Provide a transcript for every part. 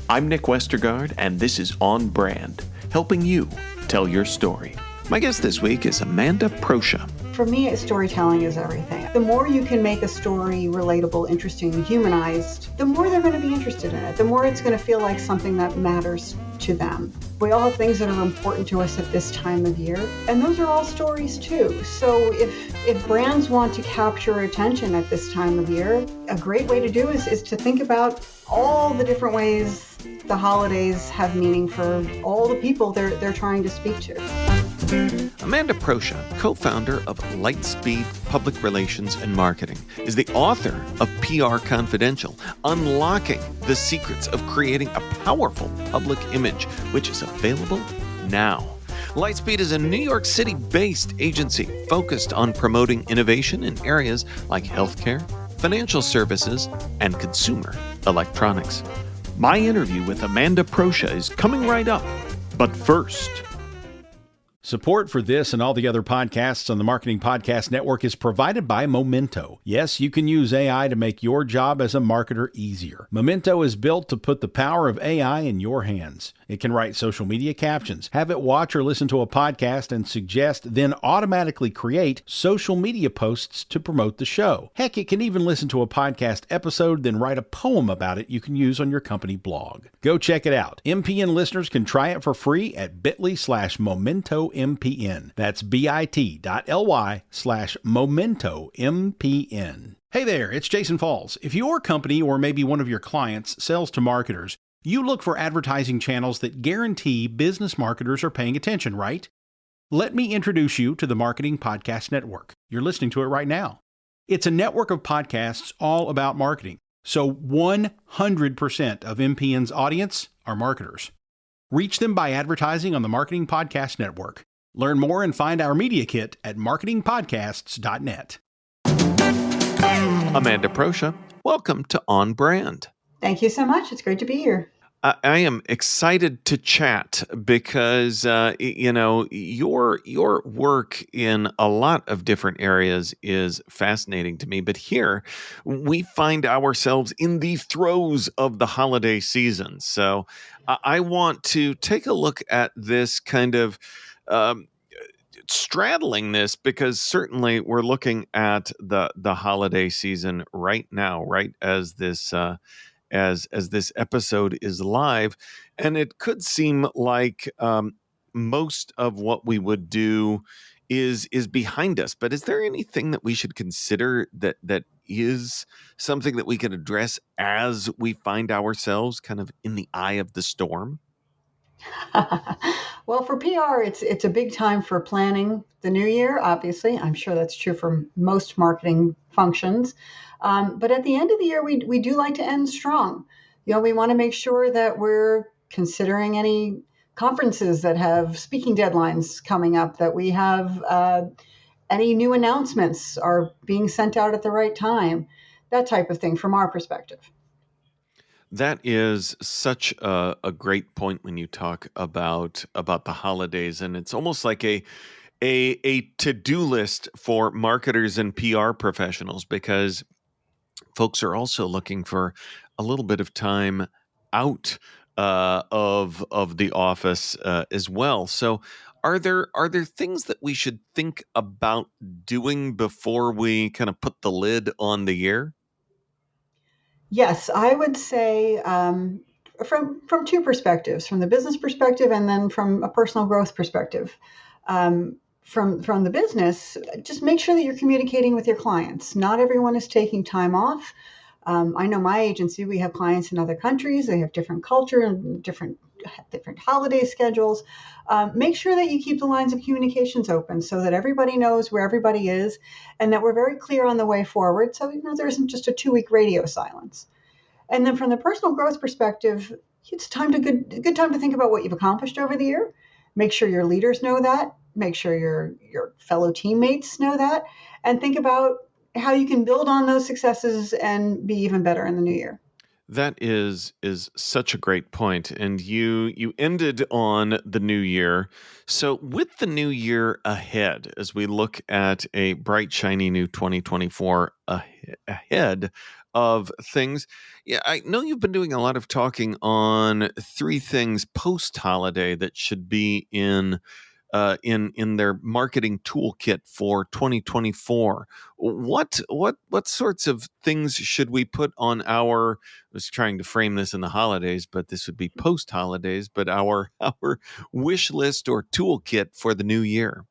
I'm Nick Westergaard, and this is On Brand, helping you tell your story. My guest this week is Amanda Proscia. For me, storytelling is everything. The more you can make a story relatable, interesting, and humanized, the more they're going to be interested in it, the more it's going to feel like something that matters to them. We all have things that are important to us at this time of year, and those are all stories too. So if brands want to capture attention at this time of year, a great way to do is to think about all the different ways the holidays have meaning for all the people they're trying to speak to. Amanda Proscia, co-founder of Lightspeed Public Relations and Marketing, is the author of PR Confidential, Unlocking the Secrets of Creating a Powerful Public Image, which is available now. Lightspeed is a New York City-based agency focused on promoting innovation in areas like healthcare, financial services, and consumer electronics. My interview with Amanda Proscia is coming right up, but first... Support for this and all the other podcasts on the Marketing Podcast Network is provided by Momento. Yes, you can use AI to make your job as a marketer easier. Momento is built to put the power of AI in your hands. It can write social media captions, have it watch or listen to a podcast and suggest, then automatically create social media posts to promote the show. Heck, it can even listen to a podcast episode, then write a poem about it you can use on your company blog. Go check it out. MPN listeners can try it for free at bit.ly/MomentoMPN. That's bit.ly/MomentoMPN. Hey there, it's Jason Falls. If your company or maybe one of your clients sells to marketers, you look for advertising channels that guarantee business marketers are paying attention, right? Let me introduce you to the Marketing Podcast Network. You're listening to it right now. It's a network of podcasts all about marketing. So 100% of MPN's audience are marketers. Reach them by advertising on the Marketing Podcast Network. Learn more and find our media kit at marketingpodcasts.net. Amanda Proscia, welcome to On Brand. Thank you so much. It's great to be here. I am excited to chat because, your work in a lot of different areas is fascinating to me. But here we find ourselves in the throes of the holiday season. So I want to take a look at this kind of straddling this, because certainly we're looking at the holiday season right now, right as this as this episode is live, and it could seem like most of what we would do is behind us. But is there anything that we should consider that is something that we can address as we find ourselves kind of in the eye of the storm? Well, for PR, it's a big time for planning the new year, obviously. I'm sure that's true for most marketing functions. But at the end of the year, we do like to end strong. We want to make sure that we're considering any conferences that have speaking deadlines coming up, that we have any new announcements are being sent out at the right time, that type of thing from our perspective. That is such a great point when you talk about the holidays, and it's almost like a to-do list for marketers and PR professionals, because folks are also looking for a little bit of time out of the office as well. So, are there things that we should think about doing before we kind of put the lid on the year? Yes, I would say from two perspectives, from the business perspective and then from a personal growth perspective. From the business, just make sure that you're communicating with your clients. Not everyone is taking time off. I know my agency, we have clients in other countries. They have different culture and different holiday schedules. Make sure that you keep the lines of communications open so that everybody knows where everybody is and that we're very clear on the way forward. So, there isn't just a 2-week radio silence. And then from the personal growth perspective, it's a good time to think about what you've accomplished over the year. Make sure your leaders know that. Make sure your fellow teammates know that. And think about how you can build on those successes and be even better in the new year. That is such a great point, and you ended on the new year. So, with the new year ahead, as we look at a bright, shiny new 2024 ahead of things, yeah, I know you've been doing a lot of talking on three things post holiday that should be in their marketing toolkit for 2024. What sorts of things should we put on our? I was trying to frame this in the holidays, but this would be post holidays. But our wish list or toolkit for the new year.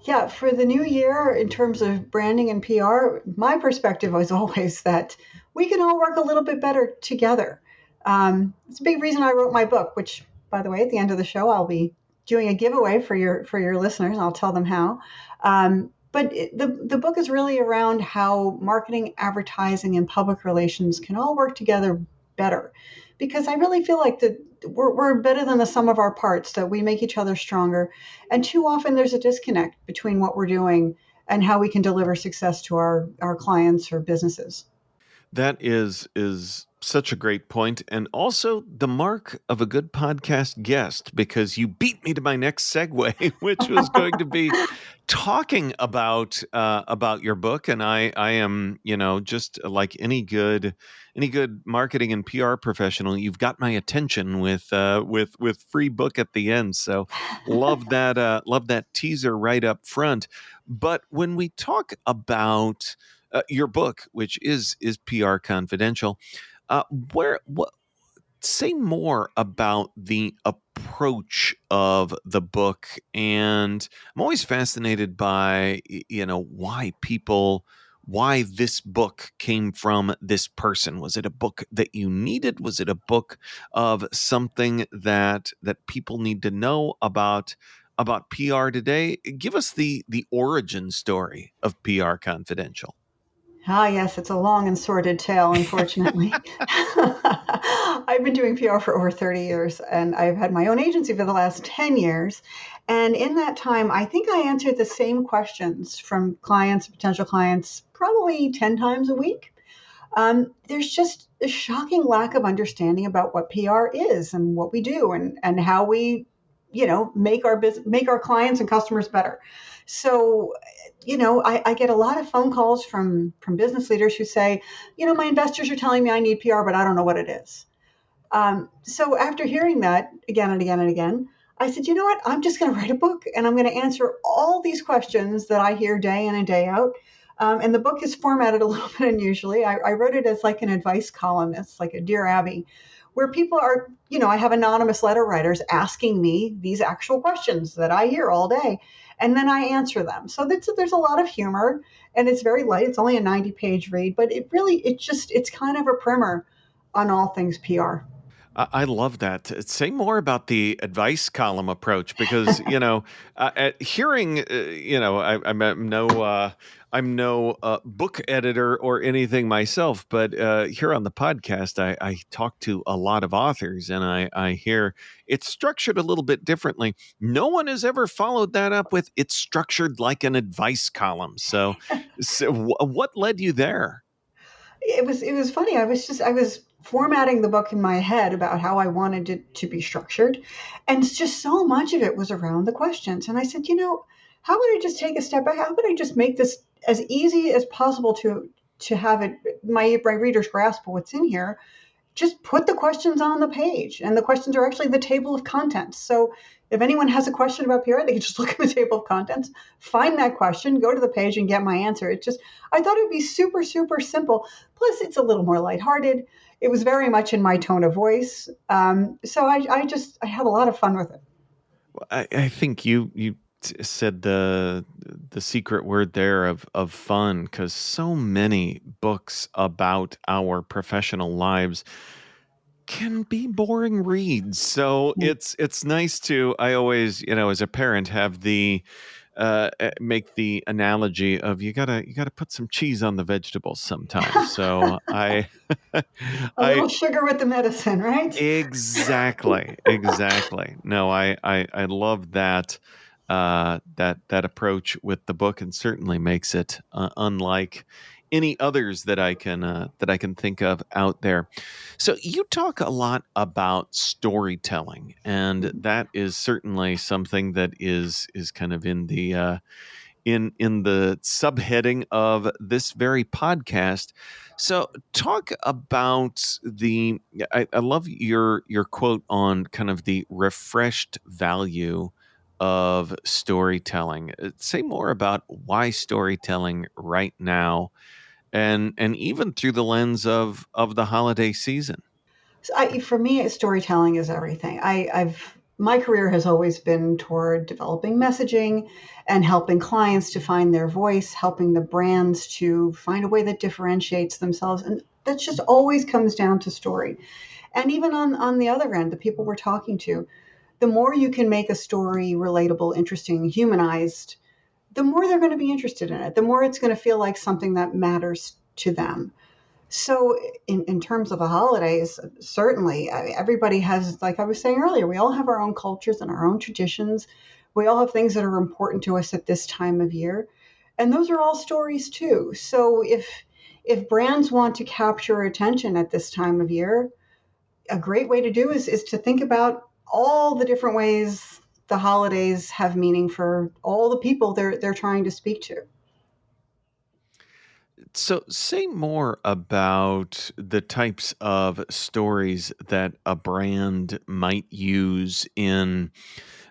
Yeah, for the new year, in terms of branding and PR, my perspective was always that we can all work a little bit better together. It's a big reason I wrote my book, which, by the way, at the end of the show, I'll be doing a giveaway for your listeners. I'll tell them how. The book is really around how marketing, advertising, and public relations can all work together better, because I really feel like we're better than the sum of our parts. That we make each other stronger, and too often there's a disconnect between what we're doing and how we can deliver success to our clients or businesses. That is such a great point, and also the mark of a good podcast guest, because you beat me to my next segue, which was going to be talking about your book. And I am, just like any good marketing and PR professional, you've got my attention with free book at the end. So love that teaser right up front. But when we talk about your book, which is PR Confidential. Where what Say more about the approach of the book, and I'm always fascinated by why this book came from this person. Was it a book that you needed? Was it a book of something that people need to know about PR today? Give us the origin story of PR Confidential. Ah, yes, it's a long and sordid tale, unfortunately. I've been doing PR for over 30 years, and I've had my own agency for the last 10 years. And in that time, I think I answered the same questions from clients, potential clients, probably 10 times a week. There's just a shocking lack of understanding about what PR is and what we do, and how we, make our clients and customers better. So, I get a lot of phone calls from business leaders who say, my investors are telling me I need PR, but I don't know what it is. So after hearing that again and again and again, I said, you know what? I'm just going to write a book, and I'm going to answer all these questions that I hear day in and day out. And the book is formatted a little bit unusually. I wrote it as like an advice column. It's like a Dear Abby, where people are, I have anonymous letter writers asking me these actual questions that I hear all day, and then I answer them. So there's a lot of humor, and it's very light. It's only a 90-page read, but it's kind of a primer on all things PR. I love that. Say more about the advice column approach, because hearing I'm no book editor or anything myself, but here on the podcast I talk to a lot of authors, and I hear it's structured a little bit differently. No one has ever followed that up with it's structured like an advice column. So what led you there? It was funny. I was formatting the book in my head about how I wanted it to be structured, and it's just so much of it was around the questions. And I said, how about I just take a step back? How about I just make this as easy as possible to have it my readers grasp what's in here? Just put the questions on the page, and the questions are actually the table of contents. So if anyone has a question about PR, they can just look at the table of contents, find that question, go to the page, and get my answer. I thought it'd be super, super simple. Plus, it's a little more lighthearted. It was very much in my tone of voice. So I had a lot of fun with it. I think you said the secret word there of fun, because so many books about our professional lives can be boring reads. So it's nice to, I always, as a parent, have the make the analogy of you gotta put some cheese on the vegetables sometimes. So I A I little sugar with the medicine, right? exactly. No, I love that approach with the book, and certainly makes it unlike any others that I can think of out there. So you talk a lot about storytelling, and that is certainly something that is kind of in the in the subheading of this very podcast. So talk about I love your quote on kind of the refreshed value of storytelling. Say more about why storytelling right now, and even through the lens of the holiday season. So for me, storytelling is everything. My career has always been toward developing messaging and helping clients to find their voice, helping the brands to find a way that differentiates themselves, and that just always comes down to story. And even on the other end, the people we're talking to, the more you can make a story relatable, interesting, humanized, the more they're going to be interested in it. The more it's going to feel like something that matters to them. So in terms of the holidays, certainly everybody has, like I was saying earlier, we all have our own cultures and our own traditions. We all have things that are important to us at this time of year. And those are all stories too. So if brands want to capture attention at this time of year, a great way to do is to think about all the different ways the holidays have meaning for all the people they're trying to speak to. So, say more about the types of stories that a brand might use in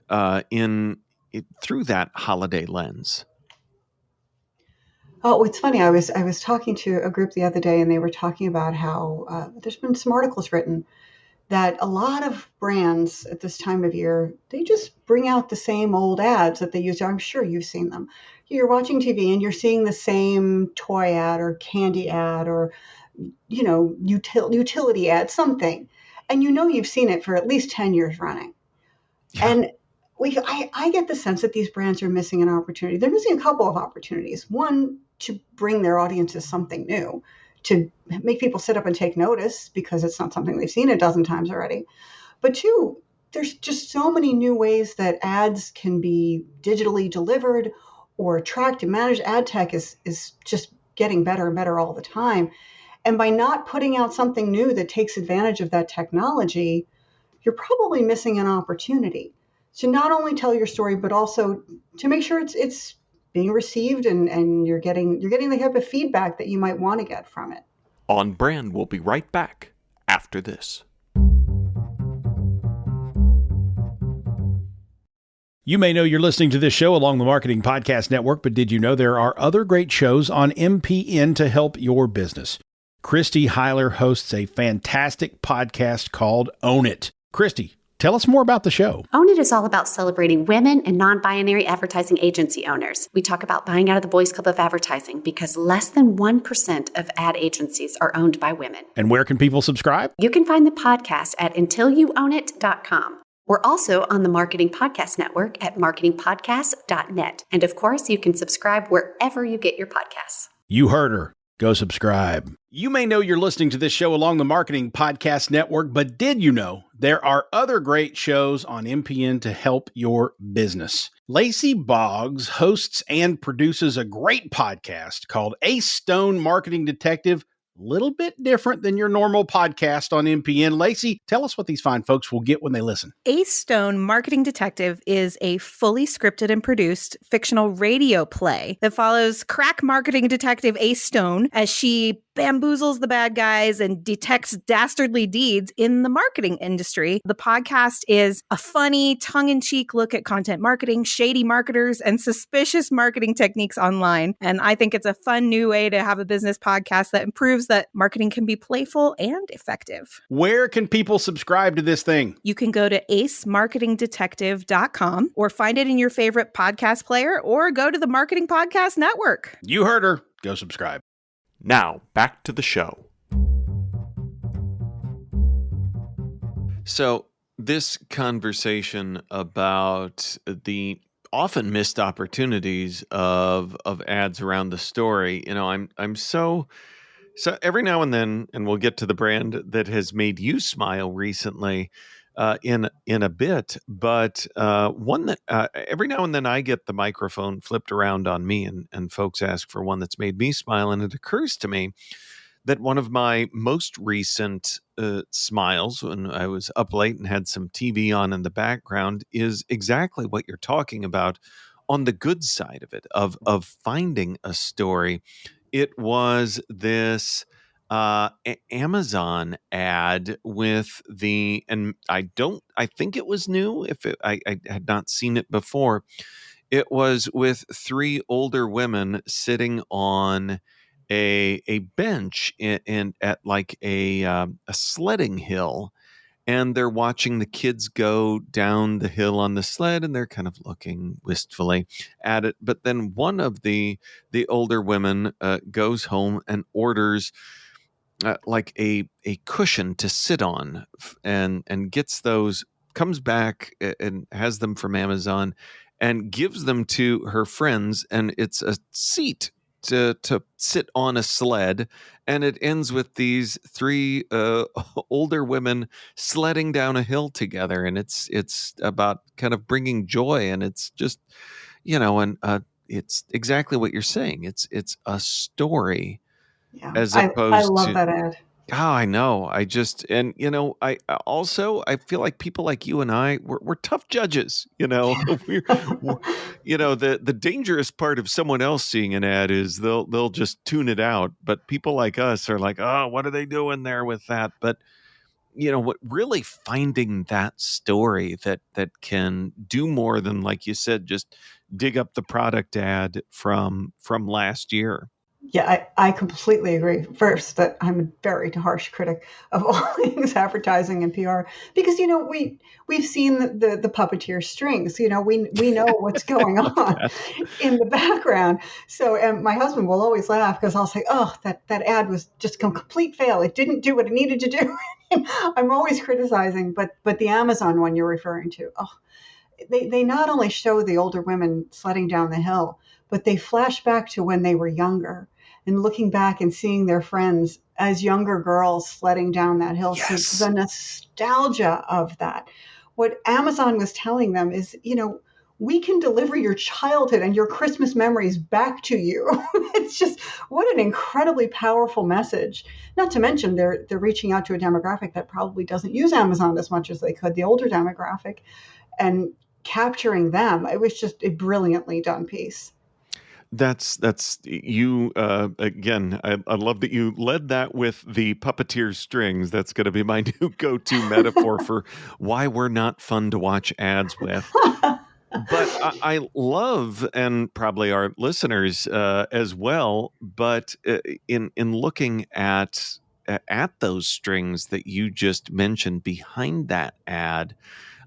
through that holiday lens. Oh, it's funny. I was talking to a group the other day, and they were talking about how there's been some articles written that a lot of brands at this time of year, they just bring out the same old ads that they use. I'm sure you've seen them. You're watching TV and you're seeing the same toy ad or candy ad or utility ad, something, and you've seen it for at least 10 years running. Yeah. And I get the sense that these brands are missing an opportunity. They're missing a couple of opportunities. One, to bring their audiences something new, to make people sit up and take notice because it's not something they've seen a dozen times already. But two, there's just so many new ways that ads can be digitally delivered or tracked and managed. Ad tech is just getting better and better all the time. And by not putting out something new that takes advantage of that technology, you're probably missing an opportunity to not only tell your story, but also to make sure it's being received and you're getting the type of feedback that you might want to get from it. On Brand, we'll be right back after this. You may know you're listening to this show along the Marketing Podcast Network, but did you know there are other great shows on MPN to help your business? Christy Heiler hosts a fantastic podcast called Own It. Christy, tell us more about the show. Own It is all about celebrating women and non-binary advertising agency owners. We talk about buying out of the boys' club of advertising because less than 1% of ad agencies are owned by women. And where can people subscribe? You can find the podcast at untilyouownit.com. We're also on the Marketing Podcast Network at marketingpodcast.net. And of course, you can subscribe wherever you get your podcasts. You heard her. Go subscribe. You may know you're listening to this show along the Marketing Podcast Network, but did you know there are other great shows on MPN to help your business? Lacey Boggs hosts and produces a great podcast called Ace Stone Marketing Detective. Little bit different than your normal podcast on MPN. Lacey, tell us what these fine folks will get when they listen. Ace Stone Marketing Detective is a fully scripted and produced fictional radio play that follows crack marketing detective Ace Stone as she bamboozles the bad guys and detects dastardly deeds in the marketing industry. The podcast is a funny, tongue-in-cheek look at content marketing, shady marketers, and suspicious marketing techniques online. And I think it's a fun new way to have a business podcast that proves that marketing can be playful and effective. Where can people subscribe to this thing? You can go to acemarketingdetective.com or find it in your favorite podcast player or go to the Marketing Podcast Network. You heard her. Go subscribe. Now, back to the show. So, this conversation about the often missed opportunities of ads around the story, I'm so every now and then, and we'll get to the brand that has made you smile recently, in a bit, but one that every now and then I get the microphone flipped around on me, and folks ask for one that's made me smile, and it occurs to me that one of my most recent smiles when I was up late and had some TV on in the background is exactly what you're talking about on the good side of it, of finding a story. It was this Amazon ad with and I think it was new. I had not seen it before. It was with three older women sitting on a bench in at like a sledding hill, and they're watching the kids go down the hill on the sled, and they're kind of looking wistfully at it. But then one of the older women goes home and orders like a cushion to sit on, and gets those, comes back and has them from Amazon and gives them to her friends, and it's a seat to sit on a sled, and it ends with these three older women sledding down a hill together, and it's about kind of bringing joy, and it's just, and it's exactly what you're saying. It's a story Yeah, as I opposed love to, that ad. oh, I know. I also, I feel like people like you and we're tough judges. We're the dangerous part of someone else seeing an ad is they'll just tune it out. But people like us are like, oh, what are they doing there with that? But what really finding that story that can do more than, like you said, just dig up the product ad from last year. Yeah, I completely agree. First, that I'm a very harsh critic of all things advertising and PR because we've seen the puppeteer strings. We know what's going on That. in the background. So, and my husband will always laugh because I'll say, "Oh, that ad was just a complete fail. It didn't do what it needed to do." I'm always criticizing, but the Amazon one you're referring to, oh, they not only show the older women sledding down the hill, but they flash back to when they were younger and looking back and seeing their friends as younger girls sledding down that hill. Yes. So the nostalgia of that. What Amazon was telling them is, we can deliver your childhood and your Christmas memories back to you. It's just, what an incredibly powerful message. Not to mention they're reaching out to a demographic that probably doesn't use Amazon as much as they could, the older demographic, and capturing them. It was just a brilliantly done piece. That's you again. I love that you led that with the puppeteer strings. That's going to be my new go-to metaphor for why we're not fun to watch ads with. But I love, and probably our listeners as well. But in looking at those strings that you just mentioned behind that ad,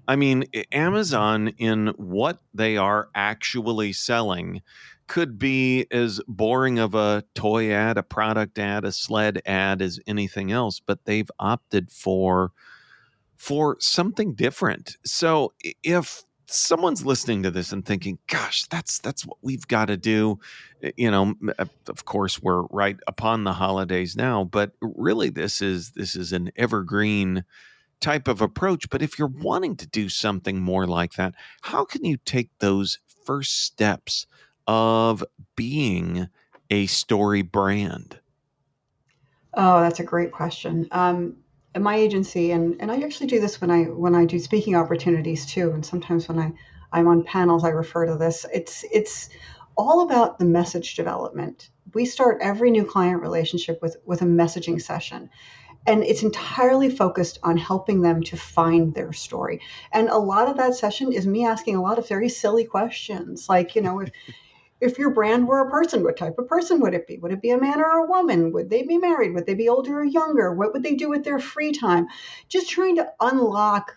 I mean, Amazon, in what they are actually selling, could be as boring of a toy ad, a product ad, a sled ad as anything else, but they've opted for something different. So if someone's listening to this and thinking, gosh, that's what we've got to do, of course we're right upon the holidays now, but really this is an evergreen type of approach. But if you're wanting to do something more like that, how can you take those first steps of being a story brand? Oh, that's a great question. At my agency, and I actually do this when I do speaking opportunities too, and sometimes when I'm on panels, I refer to this. It's all about the message development. We start every new client relationship with a messaging session. And it's entirely focused on helping them to find their story. And a lot of that session is me asking a lot of very silly questions. Like, if your brand were a person, what type of person would it be? Would it be a man or a woman? Would they be married? Would they be older or younger? What would they do with their free time? Just trying to unlock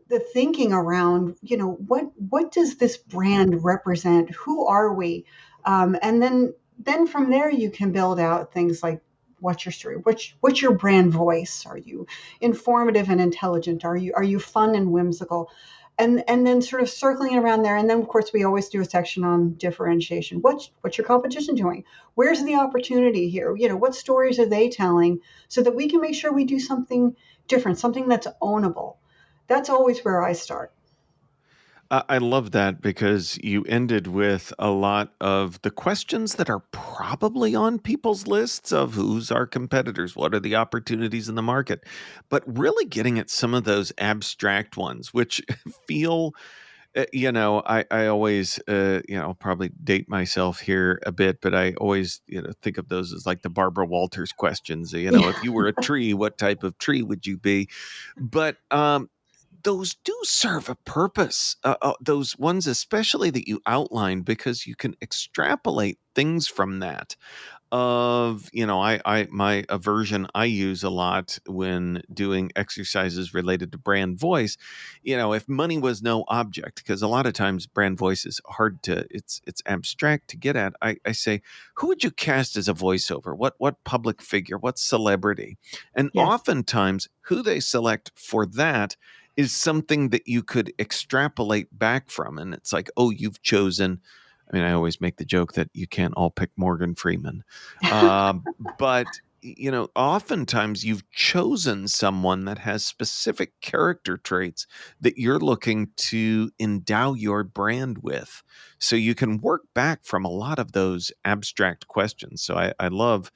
the thinking around, what does this brand represent? Who are we? And then from there, you can build out things like, what's your story? What's your brand voice? Are you informative and intelligent? Are you fun and whimsical? And then sort of circling around there. And then, of course, we always do a section on differentiation. What's your competition doing? Where's the opportunity here? What stories are they telling so that we can make sure we do something different, something that's ownable. that's always where I start. I love that because you ended with a lot of the questions that are probably on people's lists of who's our competitors, what are the opportunities in the market, but really getting at some of those abstract ones, which feel, I always, probably date myself here a bit, but I always, think of those as like the Barbara Walters questions. If you were a tree, what type of tree would you be? But those do serve a purpose. Those ones, especially that you outlined, because you can extrapolate things from that. My aversion I use a lot when doing exercises related to brand voice. If money was no object, because a lot of times brand voice is hard to, it's abstract to get at. I say, who would you cast as a voiceover? What public figure? What celebrity? And Yes. oftentimes, who they select for that is something that you could extrapolate back from. And it's like, oh, you've chosen. I mean, I always make the joke that you can't all pick Morgan Freeman. But, oftentimes you've chosen someone that has specific character traits that you're looking to endow your brand with. So you can work back from a lot of those abstract questions. So I love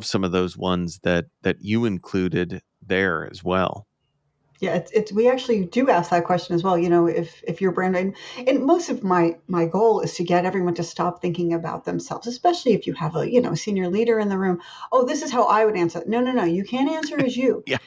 some of those ones that you included there as well. Yeah, it's we actually do ask that question as well. If your brand, and most of my goal is to get everyone to stop thinking about themselves, especially if you have a senior leader in the room. Oh, this is how I would answer. No, you can't answer as you. Yeah.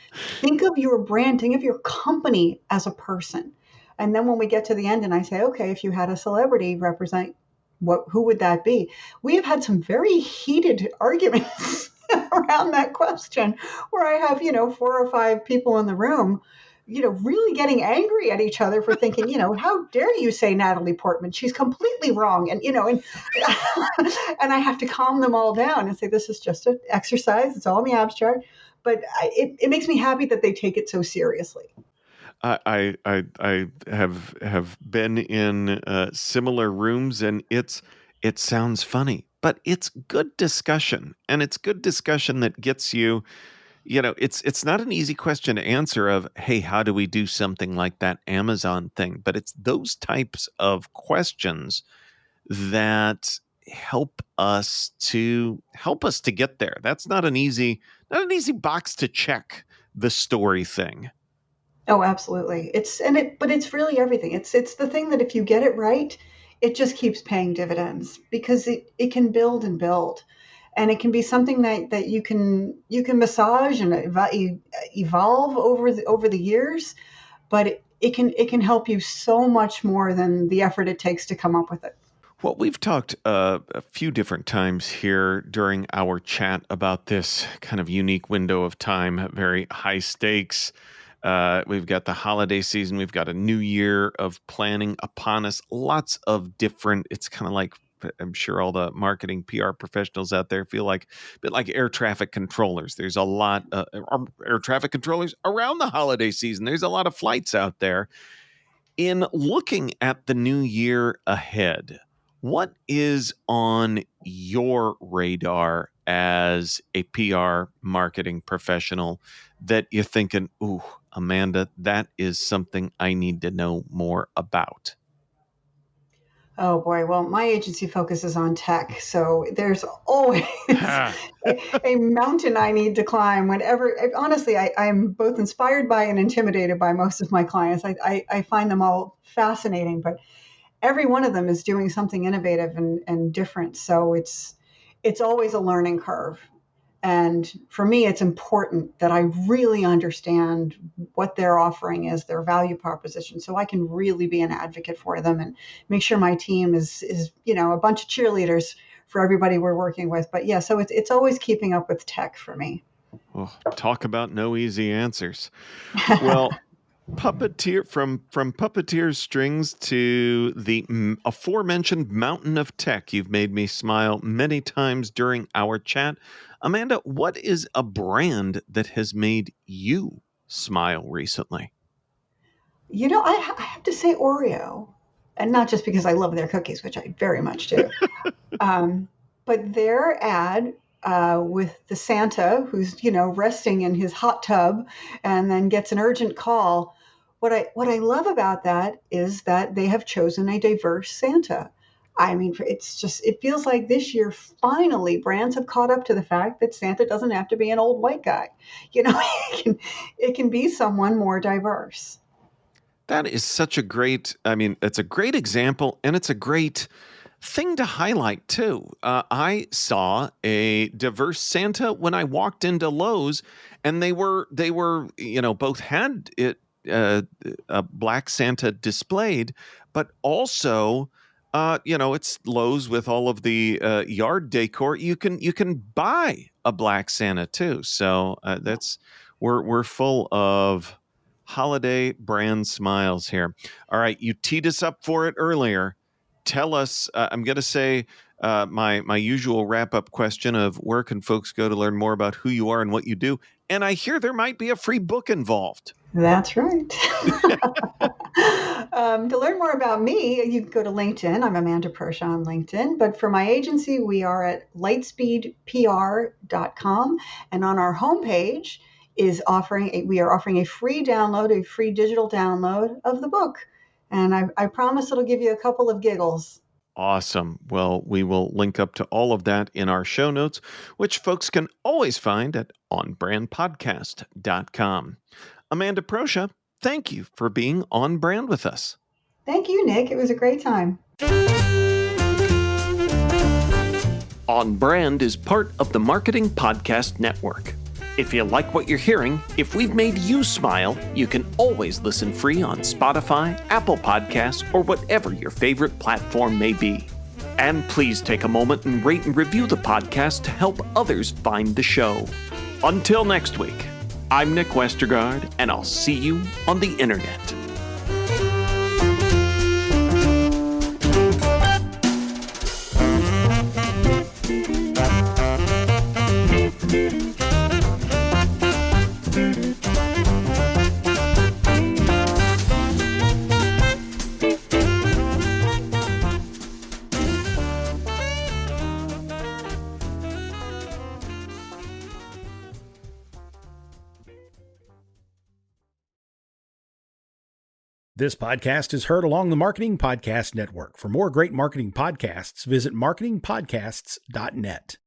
Think of your brand, think of your company as a person, and then when we get to the end, and I say, okay, if you had a celebrity represent, who would that be? We have had some very heated arguments around that question, where I have 4 or 5 people in the room really getting angry at each other for thinking, how dare you say Natalie Portman? She's completely wrong. And, and I have to calm them all down and say, this is just an exercise. It's all in the abstract. But it makes me happy that they take it so seriously. I have been in similar rooms, and it sounds funny, but it's good discussion, and it's good discussion that gets you. It's not an easy question to answer of, hey, how do we do something like that Amazon thing? But it's those types of questions that help us to get there. That's not an easy box to check, the story thing. Oh, absolutely. But it's really everything. It's the thing that if you get it right, it just keeps paying dividends, because it can build and build. And it can be something that you can massage and evolve over the years, but it can help you so much more than the effort it takes to come up with it. Well, we've talked a few different times here during our chat about this kind of unique window of time, very high stakes. We've got the holiday season. We've got a new year of planning upon us. Lots of different, it's kind of like, I'm sure all the marketing PR professionals out there feel like a bit like air traffic controllers. There's a lot of air traffic controllers around the holiday season. There's a lot of flights out there. In looking at the new year ahead, what is on your radar as a PR marketing professional that you're thinking, ooh, Amanda, that is something I need to know more about? Oh boy, well, my agency focuses on tech, so there's always a mountain I need to climb whenever. Honestly, I'm both inspired by and intimidated by most of my clients. I find them all fascinating, but every one of them is doing something innovative and different. So it's always a learning curve. And for me, it's important that I really understand what their offering is, their value proposition, so I can really be an advocate for them and make sure my team is a bunch of cheerleaders for everybody we're working with. But yeah, so it's always keeping up with tech for me. Well, talk about no easy answers. Well, puppeteer from puppeteer's strings to the aforementioned mountain of tech, you've made me smile many times during our chat. Amanda, what is a brand that has made you smile recently? I have to say Oreo, and not just because I love their cookies, which I very much do, but their ad with the Santa who's resting in his hot tub and then gets an urgent call what I love about that is that they have chosen a diverse Santa. I mean, it feels like this year, finally, brands have caught up to the fact that Santa doesn't have to be an old white guy. You know, it can be someone more diverse. That is such a great, I mean, it's a great example, and it's a great thing to highlight too. I saw a diverse Santa when I walked into Lowe's, and they were, both had it, a black Santa displayed, but also, it's Lowe's with all of the yard decor. You can buy a black Santa too. So we're full of holiday brand smiles here. All right, you teed us up for it earlier. Tell us. I'm going to say my usual wrap up question of where can folks go to learn more about who you are and what you do. And I hear there might be a free book involved. That's right. To learn more about me, you can go to LinkedIn. I'm Amanda Proscia on LinkedIn. But for my agency, we are at lightspeedpr.com. And on our homepage we are offering a free download, a free digital download of the book. And I promise it'll give you a couple of giggles. Awesome. Well, we will link up to all of that in our show notes, which folks can always find at onbrandpodcast.com. Amanda Proscia, thank you for being on brand with us. Thank you, Nick. It was a great time. On Brand is part of the Marketing Podcast Network. If you like what you're hearing, if we've made you smile, you can always listen free on Spotify, Apple Podcasts, or whatever your favorite platform may be. And please take a moment and rate and review the podcast to help others find the show. Until next week, I'm Nick Westergaard, and I'll see you on the internet. This podcast is heard along the Marketing Podcast Network. For more great marketing podcasts, visit marketingpodcasts.net.